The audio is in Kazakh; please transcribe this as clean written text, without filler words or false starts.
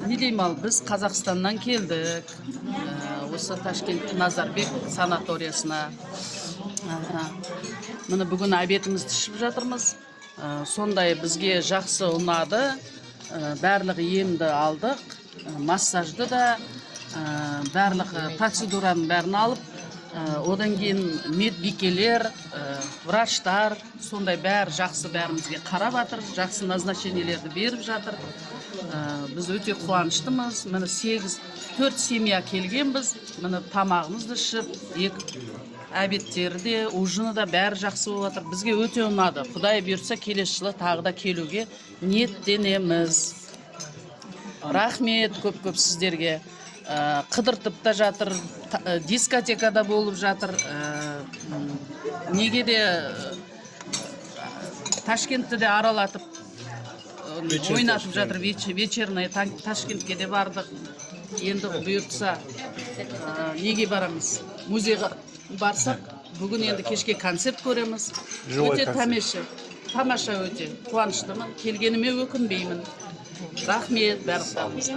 Не деймін ал, біз Қазақстаннан келдік. Осы Ташкент Назарбек санаториясына. Міне бүгін обедімізді ішіп жатырмыз. Сондай бізге жақсы ұнады. Барлық емді алдық. Массажды да, барлық процедураның бәрін алып, одан кейін медбикелер, врачтар, сондай бәрі жақсы бәрімізге қарап жатыр, жақсы назначениелерді беріп жатыр. Біз өте қуаныштымыз. Міне 4 семья келгенбіз. Міне тамағымызды ішіп, обедтерде, ужины да бәрі жақсы болып жатыр. Бізге өте ұнады. Құдай бұйыртса келесі жылы тағы да келуге ниеттенеміз. Рахмет көп-көп сіздерге. Қыдыртып та жатыр, дискотекада болып жатыр. Неге де Ташкентті де аралатып ойнатып жатыр. Вечерный Ташкентке де бардық. Енді бұйыртса неге барамыз? Музейға барсақ, бүгін енді кешке концерт көреміз. Өте тамаша, өте қуаныштымын. Келгеніме өкінбеймін. Рахмет барлықтарыңызға.